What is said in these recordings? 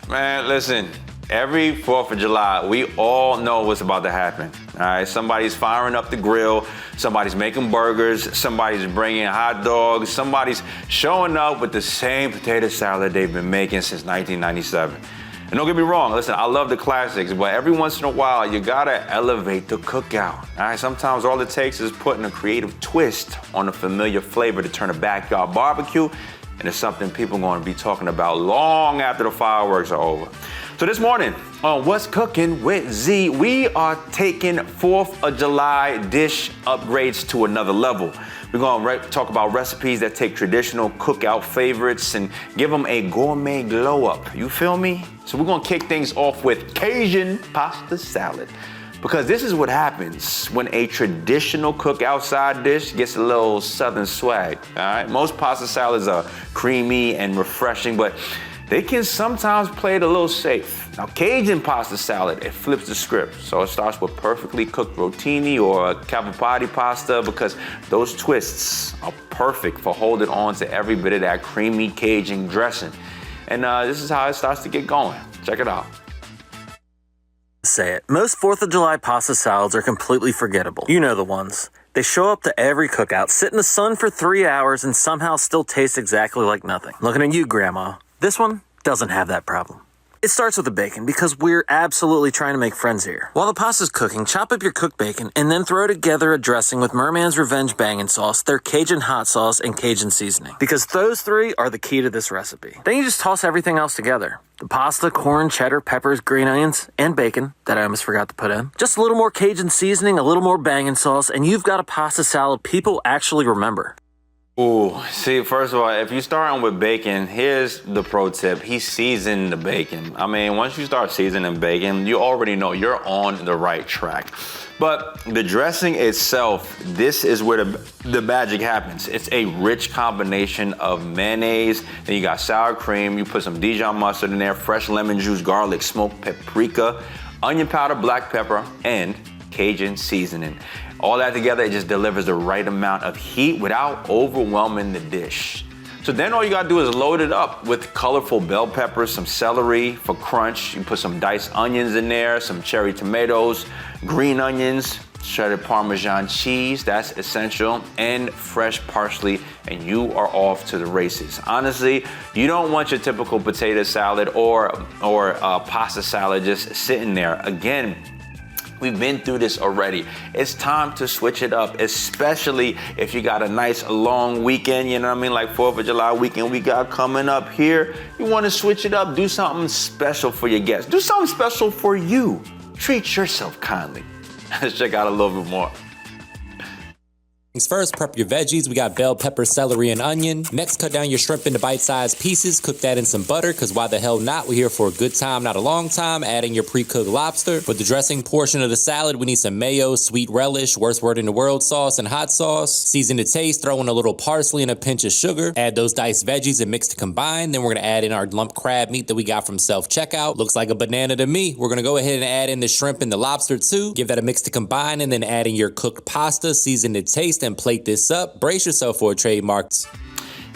Man, listen, every 4th of July, we all know what's about to happen. All right, somebody's firing up the grill, somebody's making burgers, somebody's bringing hot dogs, somebody's showing up with the same potato salad they've been making since 1997. And don't get me wrong, listen, I love the classics, but every once in a while, you gotta elevate the cookout. All right, sometimes all it takes is putting a creative twist on a familiar flavor to turn a backyard barbecue, and it's something people are gonna be talking about long after the fireworks are over. So this morning on What's Cooking with Z, we are taking 4th of July dish upgrades to another level. We're gonna talk about recipes that take traditional cookout favorites and give them a gourmet glow up. You feel me? So we're gonna kick things off with Cajun pasta salad. Because this is what happens when a traditional cookout side dish gets a little southern swag, all right? Most pasta salads are creamy and refreshing, but they can sometimes play it a little safe. Now, Cajun pasta salad, it flips the script. So it starts with perfectly cooked rotini or cavapati pasta because those twists are perfect for holding on to every bit of that creamy Cajun dressing. And this is how it starts to get going. Check it out. Say it. Most 4th of July pasta salads are completely forgettable. You know the ones. They show up to every cookout, sit in the sun for 3 hours, and somehow still taste exactly like nothing. Looking at you, Grandma. This one doesn't have that problem. It starts with the bacon because we're absolutely trying to make friends here. While the pasta's cooking, chop up your cooked bacon and then throw together a dressing with Merman's Revenge bangin' sauce, their Cajun hot sauce, and Cajun seasoning. Because those three are the key to this recipe. Then you just toss everything else together. The pasta, corn, cheddar, peppers, green onions, and bacon that I almost forgot to put in. Just a little more Cajun seasoning, a little more bangin' sauce, and you've got a pasta salad people actually remember. Ooh, see, first of all, if you're starting with bacon, here's the pro tip. He seasoned the bacon. I mean, once you start seasoning bacon, you already know you're on the right track. But the dressing itself, this is where the magic happens. It's a rich combination of mayonnaise, then you got sour cream, you put some Dijon mustard in there, fresh lemon juice, garlic, smoked paprika, onion powder, black pepper, and Cajun seasoning. All that together, it just delivers the right amount of heat without overwhelming the dish. So then all you gotta do is load it up with colorful bell peppers, some celery for crunch. You put some diced onions in there, some cherry tomatoes, green onions, shredded Parmesan cheese, that's essential, and fresh parsley, and you are off to the races. Honestly, you don't want your typical potato salad or pasta salad just sitting there. Again, we've been through this already. It's time to switch it up, especially if you got a nice long weekend, you know what I mean? Like 4th of July weekend we got coming up here. You wanna switch it up, do something special for your guests. Do something special for you. Treat yourself kindly. Let's check out a little bit more. First, prep your veggies. We got bell pepper, celery, and onion. Next, cut down your shrimp into bite-sized pieces. Cook that in some butter, because why the hell not? We're here for a good time, not a long time. Adding your pre-cooked lobster. For the dressing portion of the salad, we need some mayo, sweet relish, worst word in the world sauce, and hot sauce. Season to taste, throw in a little parsley and a pinch of sugar. Add those diced veggies and mix to combine. Then we're going to add in our lump crab meat that we got from self-checkout. Looks like a banana to me. We're going to go ahead and add in the shrimp and the lobster too. Give that a mix to combine, and then add in your cooked pasta, season to taste, and plate this up. Brace yourself for trademarks.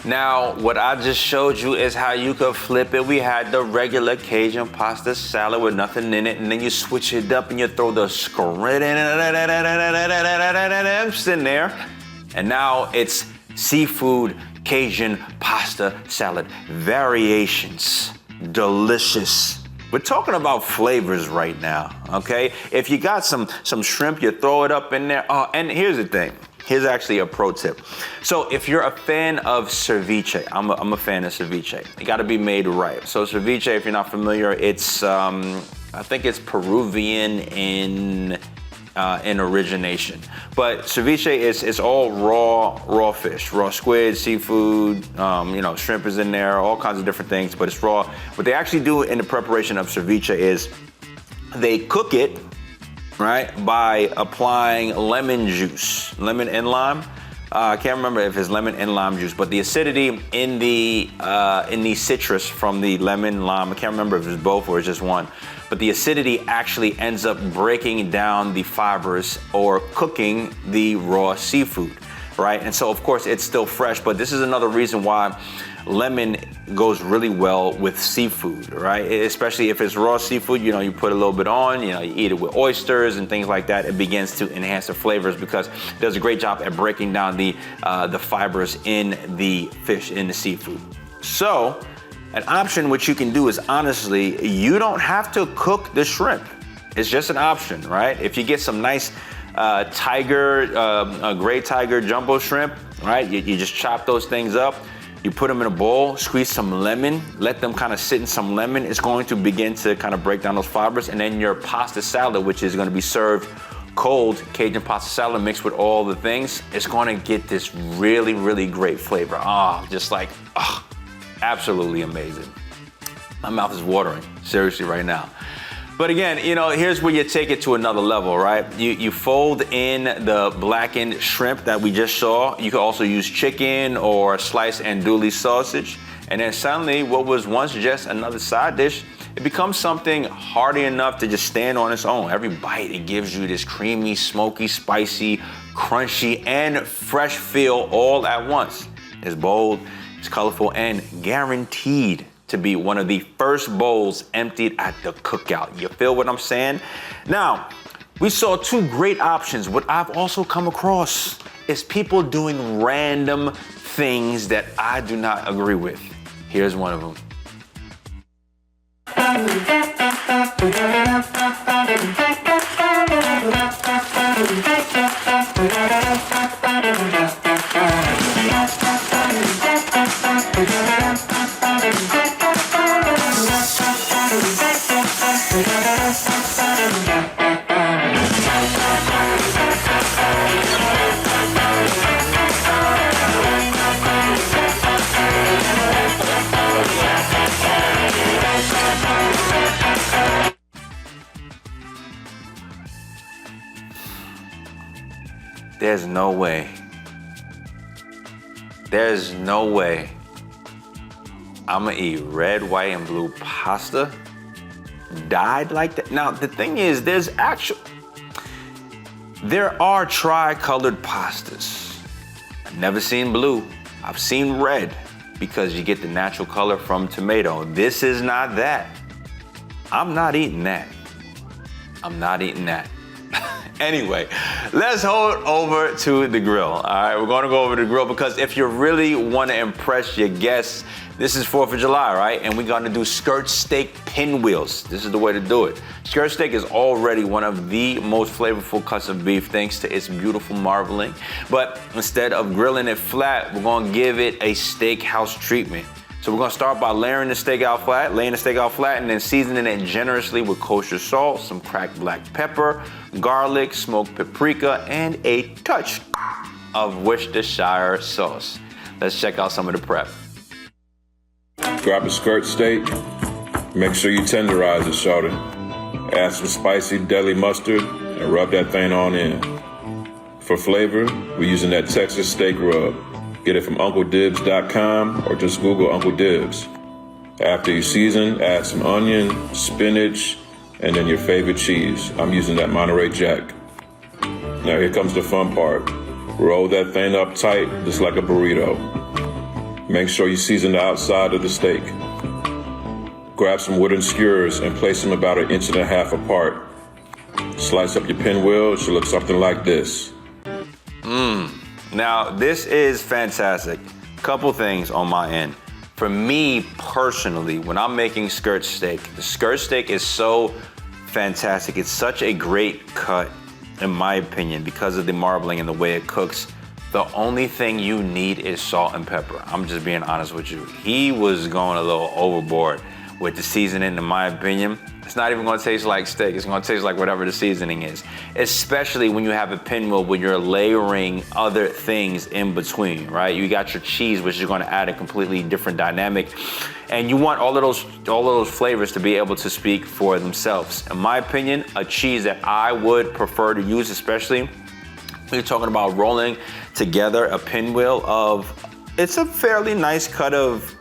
Now, what I just showed you is how you could flip it. We had the regular Cajun pasta salad with nothing in it, and then you switch it up and you throw the shrimps in there. And now it's seafood Cajun pasta salad. Variations. Delicious. We're talking about flavors right now, okay? If you got some shrimp, you throw it up in there. Oh, and here's the thing. Here's actually a pro tip. So if you're a fan of ceviche, I'm a fan of ceviche. It gotta be made right. So ceviche, if you're not familiar, it's, I think it's Peruvian in origination. But ceviche is all raw fish, raw squid, seafood, shrimp is in there, all kinds of different things, but it's raw. What they actually do in the preparation of ceviche is they cook it, right, by applying lemon juice, lemon and lime. I can't remember if it's lemon and lime juice, but the acidity in the citrus from the lemon, lime, I can't remember if it's both or it's just one, but the acidity actually ends up breaking down the fibers or cooking the raw seafood, right? And so of course it's still fresh, but this is another reason why lemon goes really well with seafood, right? Especially if it's raw seafood, you know, you put a little bit on, you know, you eat it with oysters and things like that. It begins to enhance the flavors because it does a great job at breaking down the fibers in the fish, in the seafood. So, an option which you can do is, honestly, you don't have to cook the shrimp. It's just an option, right? If you get some nice gray tiger jumbo shrimp, right? You just chop those things up. You put them in a bowl, squeeze some lemon, let them kind of sit in some lemon. It's going to begin to kind of break down those fibers. And then your pasta salad, which is going to be served cold, Cajun pasta salad mixed with all the things, it's going to get this really, really great flavor. Absolutely amazing. My mouth is watering, seriously, right now. But again, you know, here's where you take it to another level, right? You fold in the blackened shrimp that we just saw. You can also use chicken or sliced andouille sausage. And then suddenly, what was once just another side dish, it becomes something hearty enough to just stand on its own. Every bite, it gives you this creamy, smoky, spicy, crunchy, and fresh feel all at once. It's bold, it's colorful, and guaranteed to be one of the first bowls emptied at the cookout. You feel what I'm saying? Now, we saw two great options. What I've also come across is people doing random things that I do not agree with. Here's one of them. There's no way. There's no way I'm gonna eat red, white, and blue pasta dyed like that. Now, the thing is, there are tri-colored pastas. I've never seen blue. I've seen red because you get the natural color from tomato. This is not that. I'm not eating that. I'm not eating that. Anyway, let's hold over to the grill. All right, we're gonna go over to the grill because if you really wanna impress your guests, this is 4th of July, right? And we're gonna do skirt steak pinwheels. This is the way to do it. Skirt steak is already one of the most flavorful cuts of beef thanks to its beautiful marbling. But instead of grilling it flat, we're gonna give it a steakhouse treatment. So we're gonna start by laying the steak out flat, and then seasoning it generously with kosher salt, some cracked black pepper, garlic, smoked paprika, and a touch of Worcestershire sauce. Let's check out some of the prep. Grab a skirt steak. Make sure you tenderize it, shorty. Add some spicy deli mustard and rub that thing on in. For flavor, we're using that Texas steak rub. Get it from UncleDibs.com or just Google Uncle Dibs. After you season, add some onion, spinach, and then your favorite cheese. I'm using that Monterey Jack. Now here comes the fun part. Roll that thing up tight, just like a burrito. Make sure you season the outside of the steak. Grab some wooden skewers and place them about 1.5 inches apart. Slice up your pinwheel, it should look something like this. Now, this is fantastic. Couple things on my end. For me personally, when I'm making skirt steak, the skirt steak is so fantastic. It's such a great cut, in my opinion, because of the marbling and the way it cooks. The only thing you need is salt and pepper. I'm just being honest with you. He was going a little overboard with the seasoning, in my opinion. It's not even gonna taste like steak. It's gonna taste like whatever the seasoning is. Especially when you have a pinwheel where you're layering other things in between, right? You got your cheese, which is gonna add a completely different dynamic. And you want all of those flavors to be able to speak for themselves. In my opinion, a cheese that I would prefer to use, especially when you're talking about rolling together a pinwheel of, it's a fairly nice cut of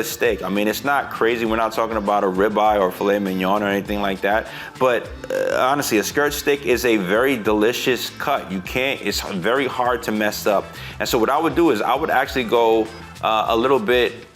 steak. I mean, it's not crazy. We're not talking about a ribeye or filet mignon or anything like that. But honestly, a skirt steak is a very delicious cut. It's very hard to mess up. And so what I would do is I would actually go a little bit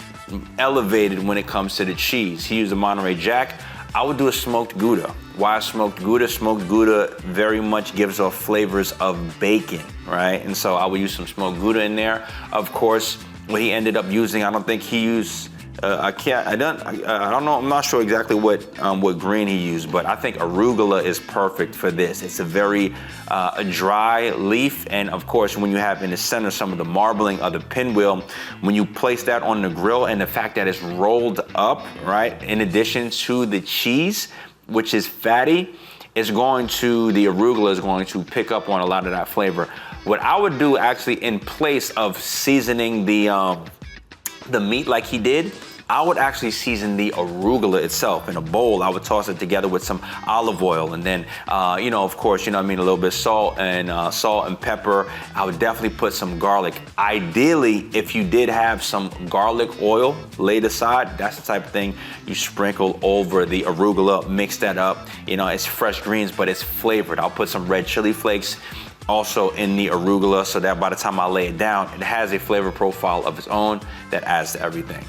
elevated when it comes to the cheese. He used a Monterey Jack. I would do a smoked Gouda. Why smoked Gouda? Smoked Gouda very much gives off flavors of bacon, right? And so I would use some smoked Gouda in there. Of course, what he ended up using, I don't think he used, I don't know, I'm not sure exactly what green he used, but I think arugula is perfect for this. It's a very a dry leaf, and of course, when you have in the center some of the marbling of the pinwheel, when you place that on the grill and the fact that it's rolled up, right, in addition to the cheese, which is fatty, the arugula is going to pick up on a lot of that flavor. What I would do actually in place of seasoning the meat like he did, I would actually season the arugula itself in a bowl. I would toss it together with some olive oil, and then, of course, a little bit of salt and pepper. I would definitely put some garlic. Ideally, if you did have some garlic oil laid aside, that's the type of thing you sprinkle over the arugula, mix that up. It's fresh greens, but it's flavored. I'll put some red chili flakes also in the arugula, so that by the time I lay it down, it has a flavor profile of its own that adds to everything.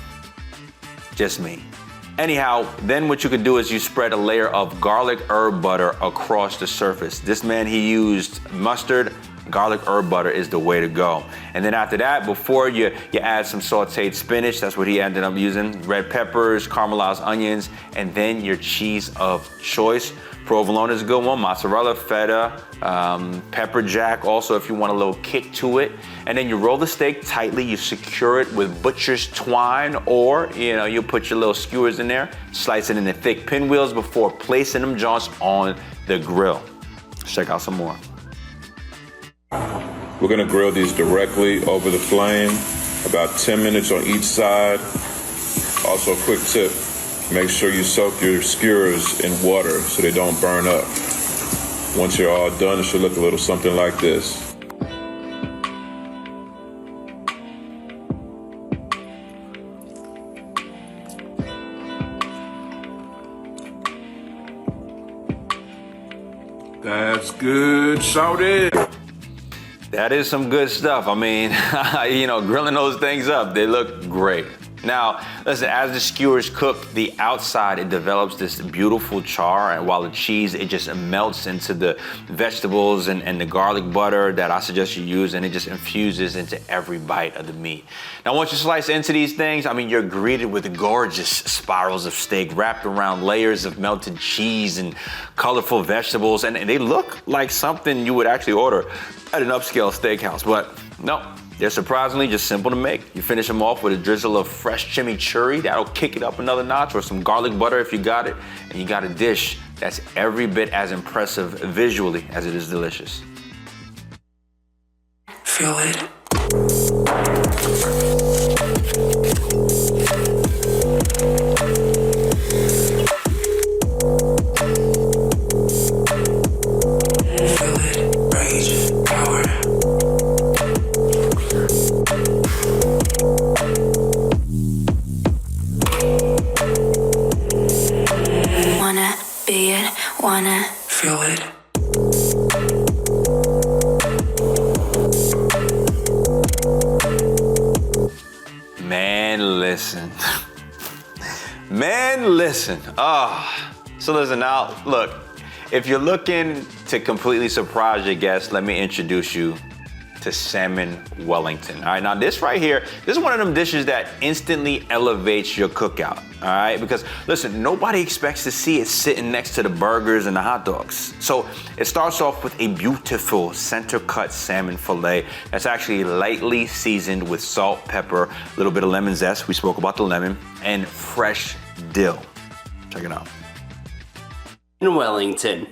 Just me. Anyhow, then what you could do is you spread a layer of garlic herb butter across the surface. This man, he used mustard. Garlic herb butter is the way to go. And then after that, before you add some sauteed spinach, that's what he ended up using, red peppers, caramelized onions, and then your cheese of choice. Provolone is a good one, mozzarella, feta, pepper jack, also if you want a little kick to it. And then you roll the steak tightly, you secure it with butcher's twine, or you put your little skewers in there, slice it into thick pinwheels before placing them jaws on the grill. Let's check out some more. We're gonna grill these directly over the flame, about 10 minutes on each side. Also, a quick tip, make sure you soak your skewers in water so they don't burn up. Once you're all done, it should look a little something like this. That's good, shorty. That is some good stuff. I mean, grilling those things up, they look great. Now, listen, as the skewers cook, the outside, it develops this beautiful char, and while the cheese, it just melts into the vegetables and the garlic butter that I suggest you use, and it just infuses into every bite of the meat. Now, once you slice into these things, you're greeted with gorgeous spirals of steak wrapped around layers of melted cheese and colorful vegetables, and they look like something you would actually order at an upscale steakhouse, but no. They're surprisingly just simple to make. You finish them off with a drizzle of fresh chimichurri. That'll kick it up another notch, or some garlic butter if you got it. And you got a dish that's every bit as impressive visually as it is delicious. Feel it. Feel it. Rage. Power. Wanna feel it. Man, listen. So listen now, look, if you're looking to completely surprise your guests, let me introduce you to salmon Wellington. All right, now this right here, this is one of them dishes that instantly elevates your cookout. All right, because listen, nobody expects to see it sitting next to the burgers and the hot dogs. So it starts off with a beautiful center cut salmon fillet that's actually lightly seasoned with salt, pepper, a little bit of lemon zest. We spoke about the lemon, and fresh dill. Check it out. In Wellington.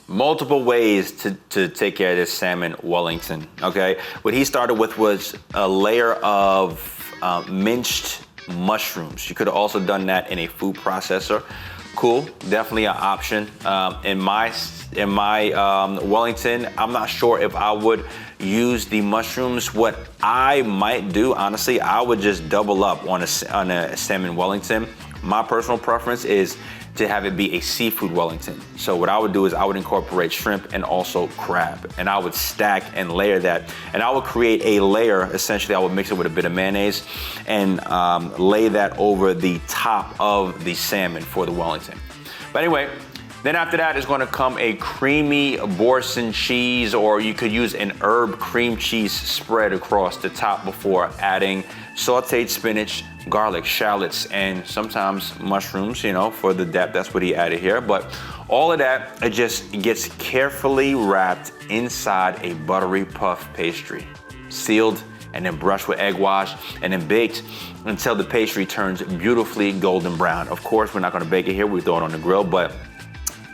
Multiple ways to take care of this salmon Wellington, okay? What he started with was a layer of minced mushrooms. You could have also done that in a food processor. Cool, definitely an option. In my Wellington, I'm not sure if I would use the mushrooms. What I might do, honestly, I would just double up on a salmon Wellington. My personal preference is to have it be a seafood Wellington. So what I would do is I would incorporate shrimp and also crab, and I would stack and layer that. And I would create a layer, essentially I would mix it with a bit of mayonnaise and lay that over the top of the salmon for the Wellington. But anyway, then after that is gonna come a creamy Boursin cheese, or you could use an herb cream cheese spread across the top before adding sauteed spinach, garlic, shallots, and sometimes mushrooms, you know, for the depth. That's what he added here. But all of that, it just gets carefully wrapped inside a buttery puff pastry, sealed and then brushed with egg wash and then baked until the pastry turns beautifully golden brown. Of course, we're not gonna bake it here, we throw it on the grill, but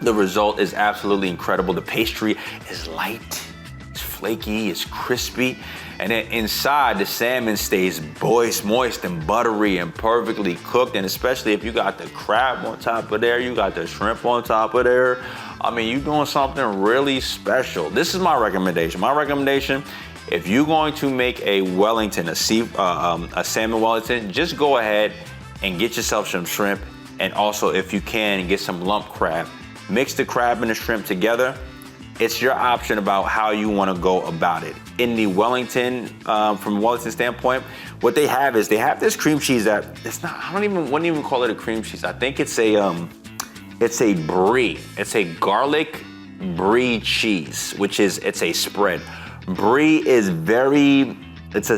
the result is absolutely incredible. The pastry is light, it's flaky, it's crispy, and then inside the salmon stays moist and buttery and perfectly cooked. And especially if you got the crab on top of there, you got the shrimp on top of there. I mean, you're doing something really special. This is my recommendation. My recommendation, if you're going to make a Wellington, a salmon Wellington, just go ahead and get yourself some shrimp. And also, if you can, get some lump crab. Mix the crab and the shrimp together. It's your option about how you want to go about it. In the Wellington, from a Wellington standpoint, what they have is they have this cream cheese that it's not. I wouldn't even call it a cream cheese. I think it's a brie. It's a garlic brie cheese, which is it's a spread. Brie is it's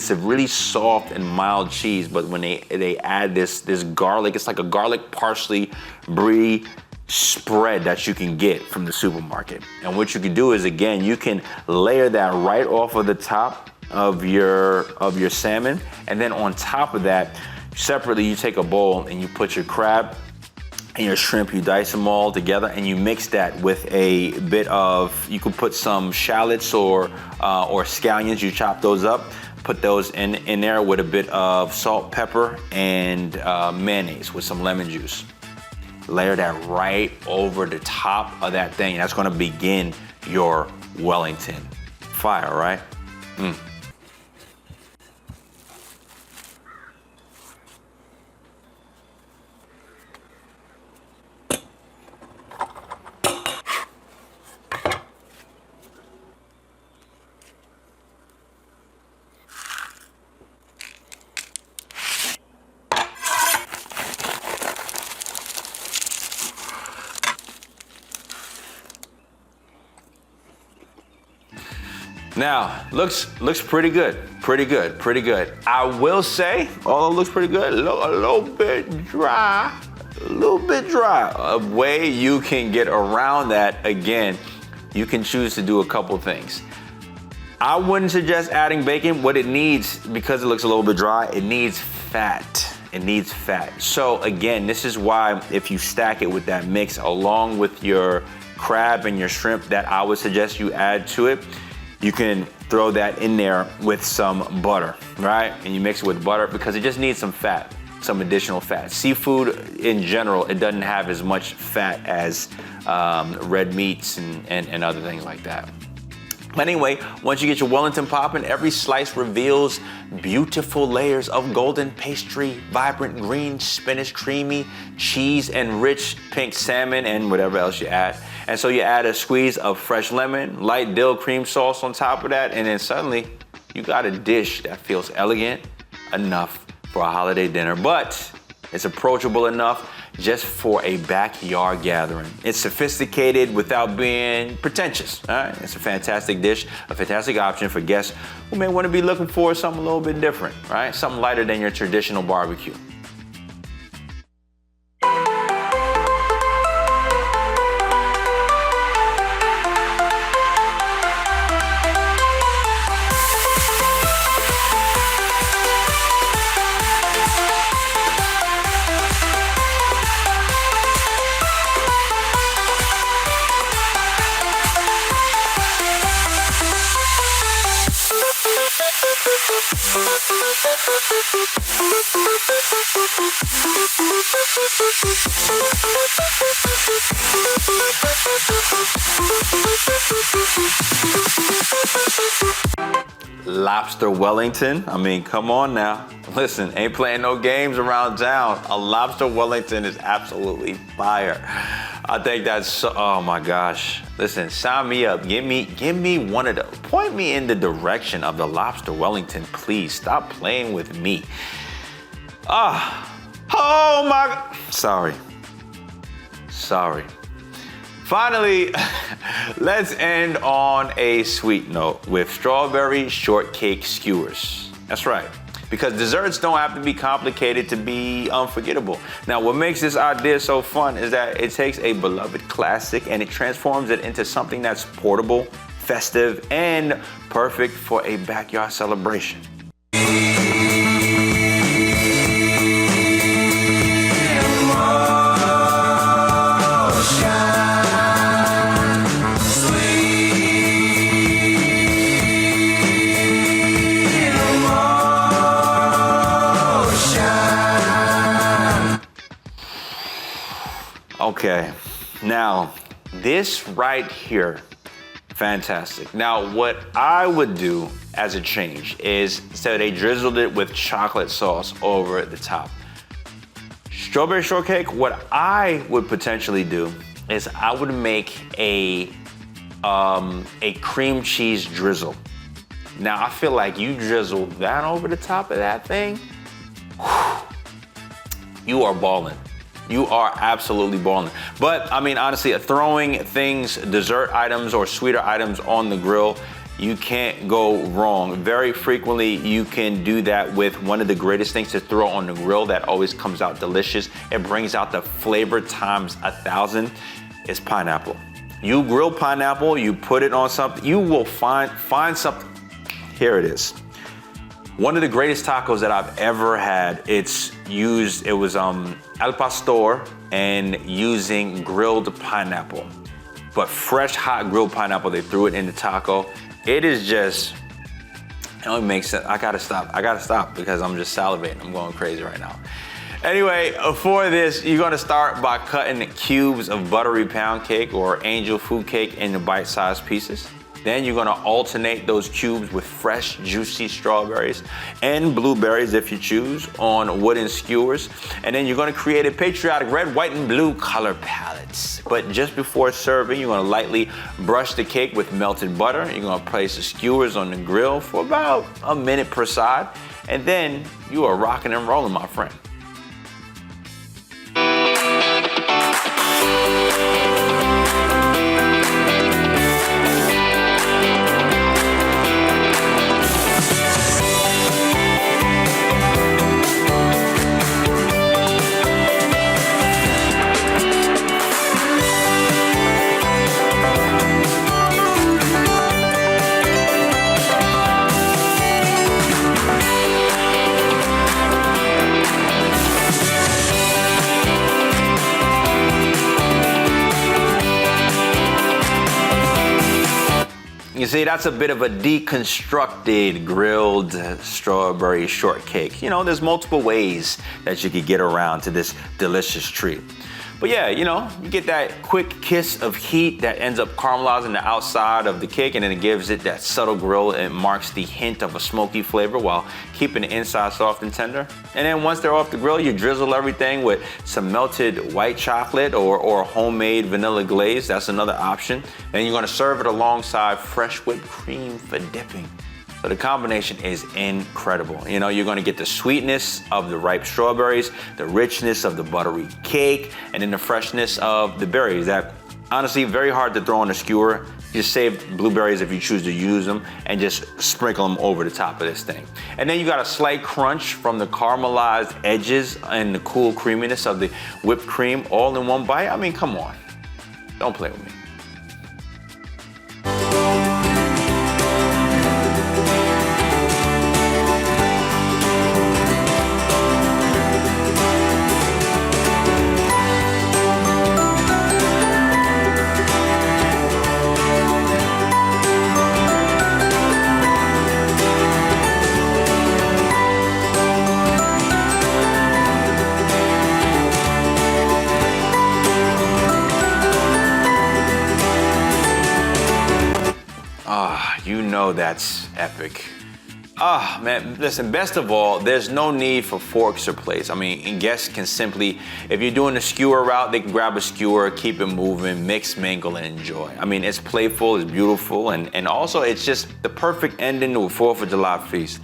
a really soft and mild cheese. But when they add this garlic, it's like a garlic parsley brie spread that you can get from the supermarket. And what you can do is, again, you can layer that right off of the top of your salmon, and then on top of that, separately, you take a bowl and you put your crab and your shrimp, you dice them all together, and you mix that with a bit of, you could put some shallots or scallions, you chop those up, put those in there with a bit of salt, pepper, and mayonnaise with some lemon juice. Layer that right over the top of that thing. That's gonna begin your Wellington. Fire, right? Now, looks pretty good. I will say, although it looks pretty good, a little bit dry. A way you can get around that, again, you can choose to do a couple things. I wouldn't suggest adding bacon. What it needs, because it looks a little bit dry, it needs fat. So again, this is why if you stack it with that mix along with your crab and your shrimp that I would suggest you add to it, you can throw that in there with some butter, right? And you mix it with butter because it just needs some fat, some additional fat. Seafood in general, it doesn't have as much fat as red meats and other things like that. But anyway, once you get your Wellington popping, every slice reveals beautiful layers of golden pastry, vibrant green spinach, creamy cheese, and rich pink salmon, and whatever else you add. And so you add a squeeze of fresh lemon, light dill cream sauce on top of that, and then suddenly you got a dish that feels elegant enough for a holiday dinner, but it's approachable enough just for a backyard gathering. It's sophisticated without being pretentious, all right? It's a fantastic dish, a fantastic option for guests who may want to be looking for something a little bit different, right? Something lighter than your traditional barbecue. We'll be right back. Lobster Wellington. I mean, come on now. Listen, ain't playing no games around town. A lobster Wellington is absolutely fire. I think that's so, oh my gosh. Listen, sign me up. Give me one of the, point me in the direction of the lobster Wellington, please. Stop playing with me. Oh my, sorry. Finally, let's end on a sweet note with strawberry shortcake skewers. That's right, because desserts don't have to be complicated to be unforgettable. Now, what makes this idea so fun is that it takes a beloved classic and it transforms it into something that's portable, festive, and perfect for a backyard celebration. Okay, now this right here, fantastic. Now what I would do as a change is, so they drizzled it with chocolate sauce over the top. Strawberry shortcake, what I would potentially do is I would make a cream cheese drizzle. Now I feel like you drizzle that over the top of that thing, you are balling. You are absolutely balling. But I mean, honestly, throwing things, dessert items or sweeter items on the grill, you can't go wrong. Very frequently, you can do that with one of the greatest things to throw on the grill that always comes out delicious. It brings out the flavor times 1,000, is pineapple. You grill pineapple, you put it on something, you will find something. Here it is. One of the greatest tacos that I've ever had, it was al pastor and using grilled pineapple. But fresh, hot grilled pineapple, they threw it in the taco. It is just, it only makes sense. I gotta stop because I'm just salivating. I'm going crazy right now. Anyway, for this, you're gonna start by cutting cubes of buttery pound cake or angel food cake into bite-sized pieces. Then you're gonna alternate those cubes with fresh, juicy strawberries and blueberries, if you choose, on wooden skewers. And then you're gonna create a patriotic red, white, and blue color palettes. But just before serving, you're gonna lightly brush the cake with melted butter. You're gonna place the skewers on the grill for about a minute per side. And then you are rocking and rolling, my friend. You see, that's a bit of a deconstructed grilled strawberry shortcake. You know, there's multiple ways that you could get around to this delicious treat. But yeah, you know, you get that quick kiss of heat that ends up caramelizing the outside of the cake, and then it gives it that subtle grill. It marks the hint of a smoky flavor while keeping the inside soft and tender. And then once they're off the grill, you drizzle everything with some melted white chocolate or homemade vanilla glaze. That's another option. And you're gonna serve it alongside fresh whipped cream for dipping. So the combination is incredible. You know, you're gonna get the sweetness of the ripe strawberries, the richness of the buttery cake, and then the freshness of the berries. That, honestly, very hard to throw on a skewer. Just save blueberries if you choose to use them and just sprinkle them over the top of this thing. And then you got a slight crunch from the caramelized edges and the cool creaminess of the whipped cream all in one bite. I mean, come on, don't play with me. you know that's epic. Ah, man, listen, best of all, there's no need for forks or plates. I mean, guests can simply, if you're doing a skewer route, they can grab a skewer, keep it moving, mix, mingle, and enjoy. I mean, it's playful, it's beautiful, and also it's just the perfect ending to a 4th of July feast.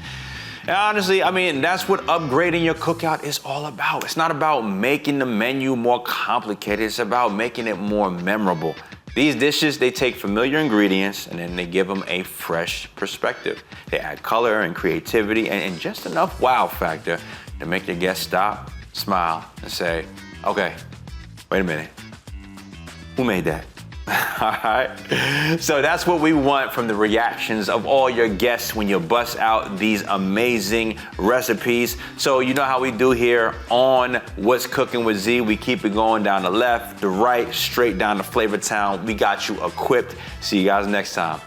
And honestly, I mean, that's what upgrading your cookout is all about. It's not about making the menu more complicated, it's about making it more memorable. These dishes, they take familiar ingredients and then they give them a fresh perspective. They add color and creativity and just enough wow factor to make your guests stop, smile, and say, okay, wait a minute, who made that? All right, so that's what we want from the reactions of all your guests when you bust out these amazing recipes. So you know how we do here on What's Cooking with Z. We keep it going down the left, the right, straight down to Flavor Town. We got you equipped. See you guys next time.